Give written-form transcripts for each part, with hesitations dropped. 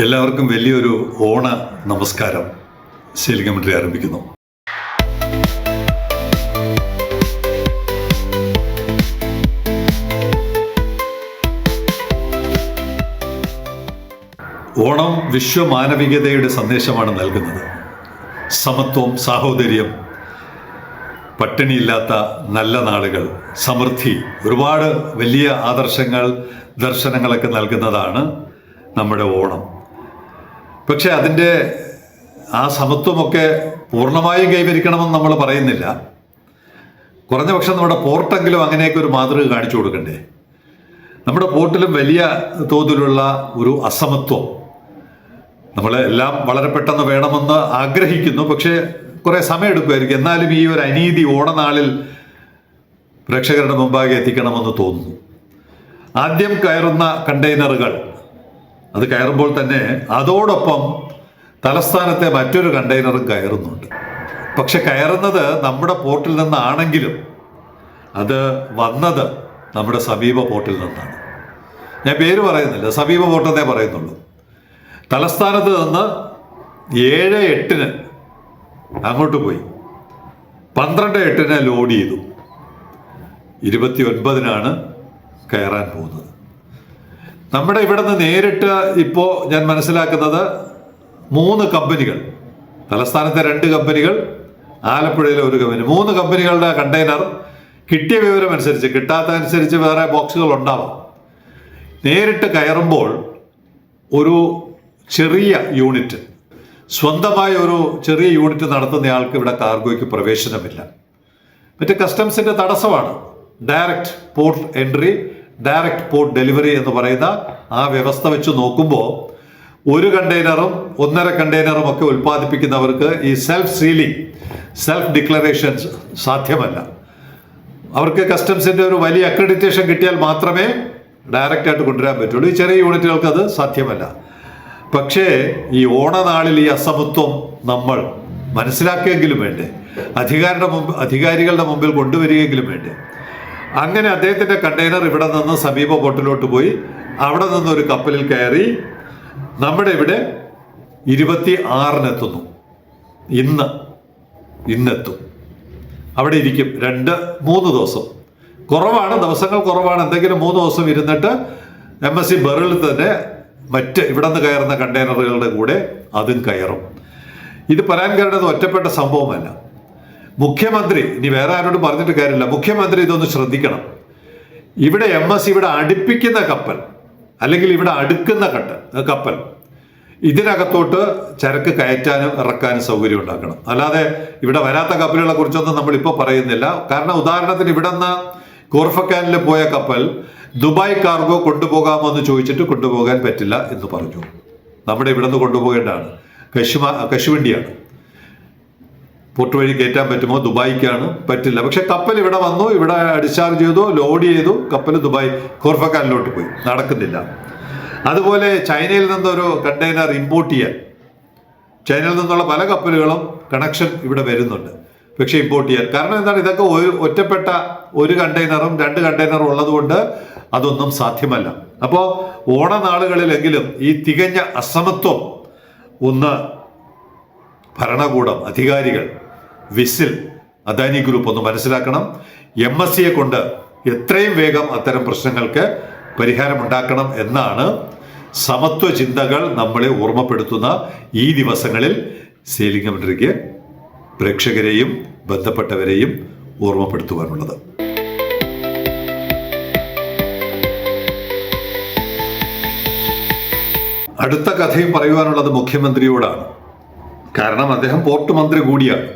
എല്ലാവർക്കും വലിയൊരു ഓണ നമസ്കാരം. സീലിംഗ് കമന്ററി ആരംഭിക്കുന്നു. ഓണം വിശ്വമാനവികതയുടെ സന്ദേശമാണ് നൽകുന്നത്. സമത്വം, സാഹോദര്യം, പട്ടിണിയില്ലാത്ത നല്ല നാളുകൾ, സമൃദ്ധി, ഒരുപാട് വലിയ ആദർശങ്ങൾ, ദർശനങ്ങളൊക്കെ നൽകുന്നതാണ് നമ്മുടെ ഓണം. പക്ഷെ അതിൻ്റെ ആ സമത്വമൊക്കെ പൂർണ്ണമായും കൈവരിക്കണമെന്ന് നമ്മൾ പറയുന്നില്ല. കുറഞ്ഞ പക്ഷം നമ്മുടെ പോർട്ടെങ്കിലും അങ്ങനെയൊക്കെ ഒരു മാതൃക കാണിച്ചു കൊടുക്കണ്ടേ? നമ്മുടെ പോർട്ടിലും വലിയ തോതിലുള്ള ഒരു അസമത്വം, നമ്മൾ എല്ലാം വളരെ പെട്ടെന്ന് വേണമെന്ന് ആഗ്രഹിക്കുന്നു, പക്ഷേ കുറേ സമയമെടുക്കുമായിരിക്കും. എന്നാലും ഈ ഒരു അനീതി ഓണനാളിൽ പ്രേക്ഷകരുടെ മുമ്പാകെ എത്തിക്കണമെന്ന് തോന്നുന്നു. ആദ്യം കയറുന്ന കണ്ടെയ്നറുകൾ, അത് കയറുമ്പോൾ തന്നെ അതോടൊപ്പം തലസ്ഥാനത്തെ മറ്റൊരു കണ്ടെയ്നറും കയറുന്നുണ്ട്. പക്ഷെ കയറുന്നത് നമ്മുടെ പോർട്ടിൽ നിന്നാണെങ്കിലും അത് വന്നത് നമ്മുടെ സമീപ പോർട്ടിൽ നിന്നാണ്. ഞാൻ പേര് പറയുന്നില്ല, സമീപ പോർട്ടെന്നേ പറയുന്നുള്ളൂ. തലസ്ഥാനത്ത് നിന്ന് 7:08 അങ്ങോട്ട് പോയി, 12:08 ലോഡ് ചെയ്തു, 29 കയറാൻ പോകുന്നത്. നമ്മുടെ ഇവിടെ നിന്ന് നേരിട്ട് ഇപ്പോൾ ഞാൻ മനസ്സിലാക്കുന്നത് 3 കമ്പനികൾ, തലസ്ഥാനത്തെ 2 കമ്പനികൾ, ആലപ്പുഴയിലെ 1 കമ്പനി, 3 കമ്പനികളുടെ കണ്ടെയ്നർ കിട്ടിയ വിവരം അനുസരിച്ച്, കിട്ടാത്തതനുസരിച്ച് വേറെ ബോക്സുകൾ ഉണ്ടാവാം. നേരിട്ട് കയറുമ്പോൾ ഒരു ചെറിയ യൂണിറ്റ്, സ്വന്തമായ ഒരു ചെറിയ യൂണിറ്റ് നടത്തുന്നയാൾക്ക് ഇവിടെ കാർഗോയ്ക്ക് പ്രവേശനമില്ല. മറ്റേ കസ്റ്റംസിൻ്റെ തടസ്സമാണ്. Direct port entry, direct port delivery എന്ന് പറയുന്ന ആ വ്യവസ്ഥ വെച്ച് നോക്കുമ്പോൾ 1 കണ്ടെയ്നറും 1.5 കണ്ടെയ്നറും ഒക്കെ ഉൽപ്പാദിപ്പിക്കുന്നവർക്ക് ഈ സെൽഫ് സീലിംഗ്, സെൽഫ് ഡിക്ലറേഷൻസ് സാധ്യമല്ല. അവർക്ക് കസ്റ്റംസിൻ്റെ ഒരു വലിയ അക്രഡിറ്റേഷൻ കിട്ടിയാൽ മാത്രമേ ഡയറക്റ്റായിട്ട് കൊണ്ടുവരാൻ പറ്റുള്ളൂ. ഈ ചെറിയ യൂണിറ്റുകൾക്ക് അത് സാധ്യമല്ല. പക്ഷേ ഈ ഓണനാളിൽ ഈ അസമത്വം നമ്മൾ മനസ്സിലാക്കിയെങ്കിലും വേണ്ടേ? അധികാരികളുടെ മുമ്പിൽ കൊണ്ടുവരികയെങ്കിലും വേണ്ടേ? അങ്ങനെ അദ്ദേഹത്തിൻ്റെ കണ്ടെയ്നർ ഇവിടെ നിന്ന് സമീപ പോർട്ടിലോട്ട് പോയി, അവിടെ നിന്ന് ഒരു കപ്പലിൽ കയറി നമ്മുടെ ഇവിടെ 26 എത്തുന്നു. ഇന്നെത്തും. അവിടെ ഇരിക്കും 2-3 ദിവസം. കുറവാണ്, ദിവസങ്ങൾ കുറവാണ്. എന്തെങ്കിലും 3 ദിവസം ഇരുന്നിട്ട് MSC ബെറിൽ തന്നെ മറ്റ് ഇവിടെ നിന്ന് കയറുന്ന കണ്ടെയ്നറുകളുടെ കൂടെ അതും കയറും. ഇത് പറയാൻ കാരണം ഒറ്റപ്പെട്ട സംഭവമല്ല. മുഖ്യമന്ത്രി, ഇനി വേറെ ആരോടും പറഞ്ഞിട്ട് കാര്യമില്ല, മുഖ്യമന്ത്രി ഇതൊന്ന് ശ്രദ്ധിക്കണം. ഇവിടെ MSC ഇവിടെ അടുപ്പിക്കുന്ന കപ്പൽ, അല്ലെങ്കിൽ ഇവിടെ അടുക്കുന്ന കപ്പൽ, ഇതിനകത്തോട്ട് ചരക്ക് കയറ്റാനും ഇറക്കാനും സൗകര്യം ഉണ്ടാക്കണം. അല്ലാതെ ഇവിടെ വരാത്ത കപ്പലുകളെ കുറിച്ചൊന്നും നമ്മളിപ്പോൾ പറയുന്നില്ല. കാരണം ഉദാഹരണത്തിന് ഇവിടെ നിന്ന് കോർഫക്കാനിൽ പോയ കപ്പൽ ദുബായ് കാർഗോ കൊണ്ടുപോകാമോ എന്ന് ചോദിച്ചിട്ട് കൊണ്ടുപോകാൻ പറ്റില്ല എന്ന് പറഞ്ഞു. നമ്മുടെ ഇവിടെ നിന്ന് കൊണ്ടുപോകേണ്ടതാണ്, കശുവണ്ടിയാണ്. പോർട്ട് വഴി കയറ്റാൻ പറ്റുമോ? ദുബായിക്കാണ്, പറ്റില്ല. പക്ഷെ കപ്പൽ ഇവിടെ വന്നു, ഇവിടെ ഡിസ്ചാർജ് ചെയ്തു, ലോഡ് ചെയ്തു, കപ്പൽ ദുബായ് കോർഫക്കാനിലോട്ട് പോയി, നടക്കുന്നില്ല. അതുപോലെ ചൈനയിൽ നിന്നൊരു കണ്ടെയ്നർ ഇമ്പോർട്ട് ചെയ്യാൻ, ചൈനയിൽ നിന്നുള്ള പല കപ്പലുകളും കണക്ഷൻ ഇവിടെ വരുന്നുണ്ട്, പക്ഷെ ഇമ്പോർട്ട് ചെയ്യാൻ കാരണം എന്താണ്? ഇതൊക്കെ ഒറ്റപ്പെട്ട 1 കണ്ടെയ്നറും 2 കണ്ടെയ്നറും ഉള്ളതുകൊണ്ട് അതൊന്നും സാധ്യമല്ല. അപ്പോൾ ഓണനാളുകളിലെങ്കിലും ഈ തികഞ്ഞ അസമത്വം ഒന്ന് ഭരണകൂടം, അധികാരികൾ, വിസിൽ, അദാനി ഗ്രൂപ്പ് ഒന്ന് മനസ്സിലാക്കണം. MSCയെ കൊണ്ട് എത്രയും വേഗം അത്തരം പ്രശ്നങ്ങൾക്ക് പരിഹാരമുണ്ടാക്കണം എന്നാണ് സമത്വ ചിന്തകൾ നമ്മളെ ഓർമ്മപ്പെടുത്തുന്ന ഈ ദിവസങ്ങളിൽ സീലിംഗ് കമന്ററിക്ക് പ്രേക്ഷകരെയും ബന്ധപ്പെട്ടവരെയും ഓർമ്മപ്പെടുത്തുവാനുള്ളത്. അടുത്ത കഥയും പറയുവാനുള്ളത് മുഖ്യമന്ത്രിയോടാണ്. കാരണം അദ്ദേഹം പോർട്ട് മന്ത്രി കൂടിയാണ്.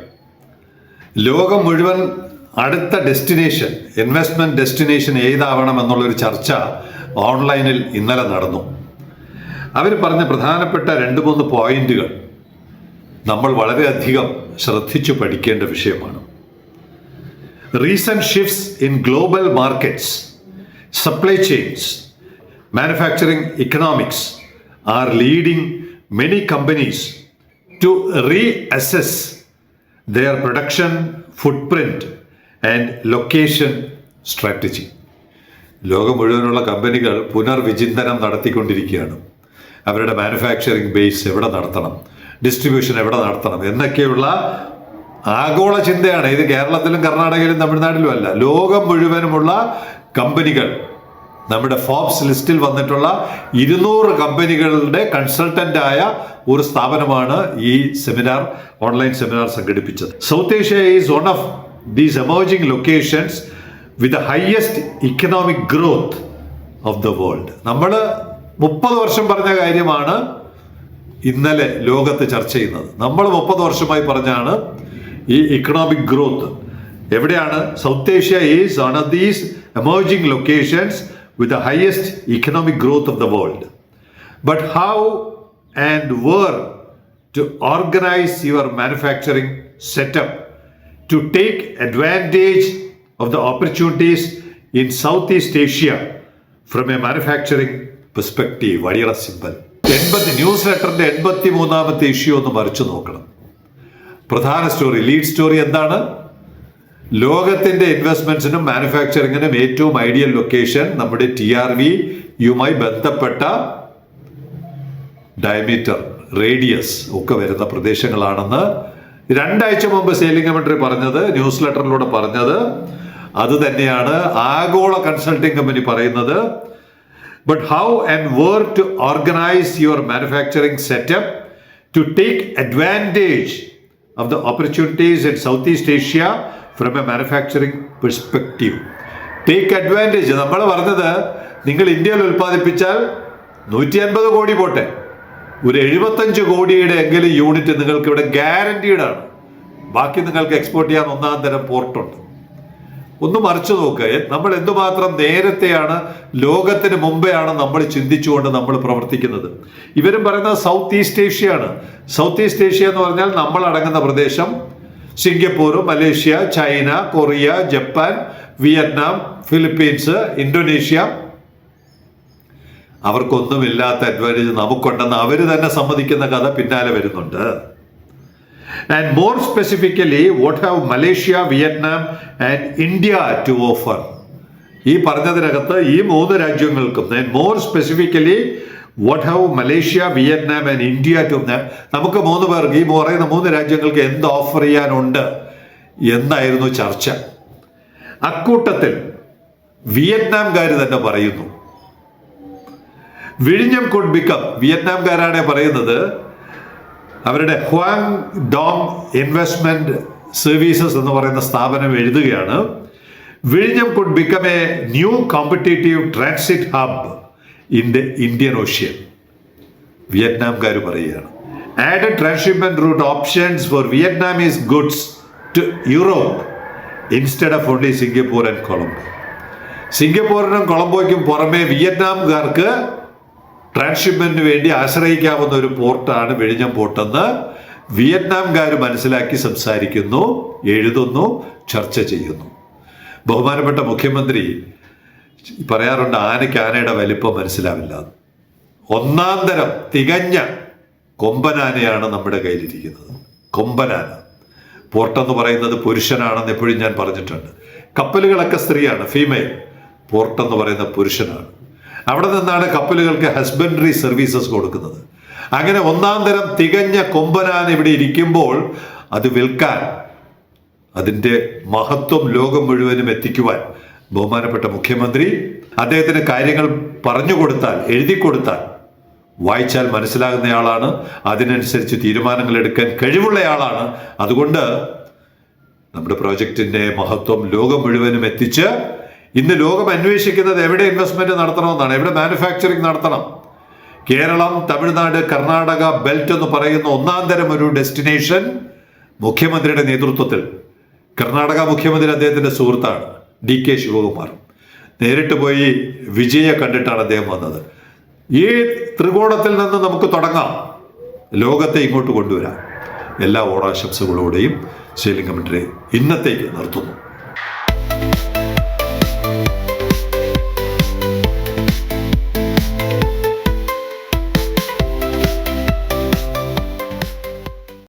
ലോകം മുഴുവൻ അടുത്ത ഡെസ്റ്റിനേഷൻ, ഇൻവെസ്റ്റ്മെന്റ് ഡെസ്റ്റിനേഷൻ ഏതാവണം എന്നുള്ളൊരു ചർച്ച ഓൺലൈനിൽ ഇന്നലെ നടന്നു. അവർ പറഞ്ഞ പ്രധാനപ്പെട്ട 2-3 പോയിന്റുകൾ നമ്മൾ വളരെയധികം ശ്രദ്ധിച്ചു പഠിക്കേണ്ട വിഷയമാണ്. Recent shifts in global markets, supply chains, manufacturing economics are leading many companies to reassess their production footprint and location strategy. ലോകം മുഴുവനുള്ള കമ്പനികൾ പുനർവിചിന്തനം നടത്തിക്കൊണ്ടിരിക്കുകയാണ്. അവരുടെ മാനുഫാക്ചറിങ് ബേസ് എവിടെ നടത്തണം, ഡിസ്ട്രിബ്യൂഷൻ എവിടെ നടത്തണം എന്നൊക്കെയുള്ള ആഗോള ചിന്തയാണ്. ഇത് കേരളത്തിലും കർണാടകയിലും തമിഴ്നാട്ടിലും അല്ല, ലോകം മുഴുവനുമുള്ള കമ്പനികൾ, നമ്മുടെ ഫോബ്സ് ലിസ്റ്റിൽ വന്നിട്ടുള്ള 200 കമ്പനികളുടെ കൺസൾട്ടൻ്റായ ഒരു സ്ഥാപനമാണ് ഈ സെമിനാർ, ഓൺലൈൻ സെമിനാർ സംഘടിപ്പിച്ചത്. South Asia is one of these emerging locations with the highest economic growth of the world. നമ്മൾ 30 വർഷം പറഞ്ഞ കാര്യമാണ് ഇന്നലെ ലോകത്ത് ചർച്ച ചെയ്യുന്നത്. നമ്മൾ 30 വർഷമായി പറഞ്ഞാണ് ഈ ഇക്കണോമിക് ഗ്രോത്ത് എവിടെയാണ്. South Asia is one of these emerging locations with the highest economic growth of the world. But how and where to organize your manufacturing setup to take advantage of the opportunities in Southeast Asia from a manufacturing perspective? വളരെ simple. News ലെറ്ററിന്റെ 83ാമത്തെ issue ഒന്ന് മറിച്ചു നോക്കണം. പ്രധാന story, lead story എന്താണ്? ലോകത്തിന്റെ ഇൻവെസ്റ്റ്മെന്റ്സിനും മാനുഫാക്ചറിങ്ങിനും ഏറ്റവും ideal location നമ്മുടെ TRV യുമായി ബന്ധപ്പെട്ട ഡയമീറ്റർ, റേഡിയസ് ഒക്കെ വരുന്ന പ്രദേശങ്ങളാണെന്ന് 2 ആഴ്ച മുമ്പ് സെയിലിംഗ് കമന്ററി പറഞ്ഞത്, ന്യൂസ് ലെറ്ററിലൂടെ പറഞ്ഞത് അത് തന്നെയാണ് ആഗോള കൺസൾട്ടിംഗ് കമ്പനി പറയുന്നത്. But how and where to organise your manufacturing setup to take advantage of the opportunities in south east Asia from a manufacturing perspective. Take advantage, നമ്മൾ പറഞ്ഞത് നിങ്ങൾ ഇന്ത്യയിൽ ഉൽപ്പാദിപ്പിച്ചാൽ 150 കോടി പോട്ടെ, ഒരു 75 കോടിയുടെ എങ്കിലും യൂണിറ്റ് നിങ്ങൾക്ക് ഇവിടെ ഗ്യാരണ്ടീഡ് ആണ്. ബാക്കി നിങ്ങൾക്ക് എക്സ്പോർട്ട് ചെയ്യാൻ 1ാം തരം പോർട്ടുണ്ട്. ഒന്ന് മറിച്ചു നോക്കുക, നമ്മൾ എന്തുമാത്രം നേരത്തെയാണ്, ലോകത്തിന് മുമ്പെയാണ് നമ്മൾ ചിന്തിച്ചുകൊണ്ട് നമ്മൾ പ്രവർത്തിക്കുന്നത്. ഇവരും പറയുന്നത് സൗത്ത് ഈസ്റ്റ് ഏഷ്യ ആണ്. സൗത്ത് ഈസ്റ്റ് ഏഷ്യ എന്ന് പറഞ്ഞാൽ നമ്മൾ അടങ്ങുന്ന പ്രദേശം Singapore, Malaysia, China, Korea, Japan, Vietnam, Philippines, Indonesia. അവർക്കൊന്നുമില്ലാത്ത അഡ്വാൻറ്റേജ് നമുക്കുണ്ടെന്ന് അവർ തന്നെ സമ്മതിക്കുന്ന കഥ പിന്നാലെ വരുന്നുണ്ട്. And more specifically what have Malaysia, Vietnam and India to offer. ഈ പറഞ്ഞതിനകത്ത് ഈ 3 രാജ്യങ്ങൾക്കും, more specifically what have Malaysia, Vietnam and India to, നമുക്ക് 3 പേർക്ക്, ഈ പറയുന്ന 3 രാജ്യങ്ങൾക്ക് എന്ത് ഓഫർ ചെയ്യാനുണ്ട് എന്നായിരുന്നു ചർച്ച. അക്കൂട്ടത്തിൽ വിയറ്റ്നാംകാർ തന്നെ പറയുന്നു, വിഴിഞ്ഞം കുഡ് ബിക്കം, വിയറ്റ്നാംകാരാണ് പറയുന്നത്, അവരുടെ ഹ്വാങ് ഡോങ് ഇൻവെസ്റ്റ്മെന്റ് സർവീസസ് എന്ന് പറയുന്ന സ്ഥാപനം എഴുതുകയാണ്, വിഴിഞ്ഞം could become a new competitive transit hub in the Indian Ocean. വിയറ്റ്നാംകാർ പറയുകയാണ്, added transshipment route options for Vietnamese goods to Europe instead of only Singapore and Colombo. സിംഗപ്പൂരിനും കൊളംബോയ്ക്കും പുറമെ വിയറ്റ്നാംകാർക്ക് ട്രാൻസ്ഷിപ്മെന്റിന് വേണ്ടി ആശ്രയിക്കാവുന്ന ഒരു പോർട്ടാണ് വിഴിഞ്ഞം പോർട്ടെന്ന് വിയറ്റ്നാംകാർ മനസ്സിലാക്കി സംസാരിക്കുന്നു, എഴുതുന്നു, ചർച്ച ചെയ്യുന്നു. ബഹുമാനപ്പെട്ട മുഖ്യമന്ത്രി പറയാറുണ്ട്, ആനയ്ക്ക് ആനയുടെ വലിപ്പം മനസ്സിലാവില്ല. 1ാം തരം തികഞ്ഞ കൊമ്പനാനയാണ് നമ്മുടെ കയ്യിലിരിക്കുന്നത്. കൊമ്പനാന. പോർട്ടെന്ന് പറയുന്നത് പുരുഷനാണെന്ന് എപ്പോഴും ഞാൻ പറഞ്ഞിട്ടുണ്ട്. കപ്പലുകളൊക്കെ സ്ത്രീയാണ്, ഫീമെയിൽ. പോർട്ടെന്ന് പറയുന്ന പുരുഷനാണ്. അവിടെ നിന്നാണ് കപ്പലുകൾക്ക് ഹസ്ബൻഡറി സർവീസസ് കൊടുക്കുന്നത്. അങ്ങനെ 1ാം തരം തികഞ്ഞ കൊമ്പനാന ഇവിടെ ഇരിക്കുമ്പോൾ അത് വിൽക്കാൻ, അതിൻ്റെ മഹത്വം ലോകം മുഴുവനും എത്തിക്കുവാൻ ബഹുമാനപ്പെട്ട മുഖ്യമന്ത്രി അദ്ദേഹത്തിന് കാര്യങ്ങൾ പറഞ്ഞു കൊടുത്താൽ, എഴുതി കൊടുത്താൽ, വായിച്ചാൽ മനസ്സിലാകുന്നയാളാണ്, അതിനനുസരിച്ച് തീരുമാനങ്ങൾ എടുക്കാൻ കഴിവുള്ളയാളാണ്. അതുകൊണ്ട് നമ്മുടെ പ്രോജക്റ്റിന്റെ മഹത്വം ലോകം മുഴുവനും എത്തിച്ച്, ഇന്ന് ലോകം അന്വേഷിക്കുന്നത് എവിടെ ഇൻവെസ്റ്റ്മെന്റ് നടത്തണമെന്നാണ്, എവിടെ മാനുഫാക്ചറിങ് നടത്തണം. കേരളം, തമിഴ്നാട്, കർണാടക ബെൽറ്റ് എന്ന് പറയുന്ന 1ാം തരം ഒരു ഡെസ്റ്റിനേഷൻ മുഖ്യമന്ത്രിയുടെ നേതൃത്വത്തിൽ, കർണാടക മുഖ്യമന്ത്രി അദ്ദേഹത്തിന്റെ സുഹൃത്താണ് DK ശിവകുമാർ, നേരിട്ട് പോയി വിജയെ കണ്ടിട്ടാണ് അദ്ദേഹം വന്നത്. ഈ ത്രികോണത്തിൽ നിന്ന് നമുക്ക് തുടങ്ങാം, ലോകത്തെ ഇങ്ങോട്ട് കൊണ്ടുവരാം. എല്ലാ ഓണാശംസകളോടെയും സെയിലിംഗ് കമന്ററി ഇന്നത്തേക്ക് നിർത്തുന്നു.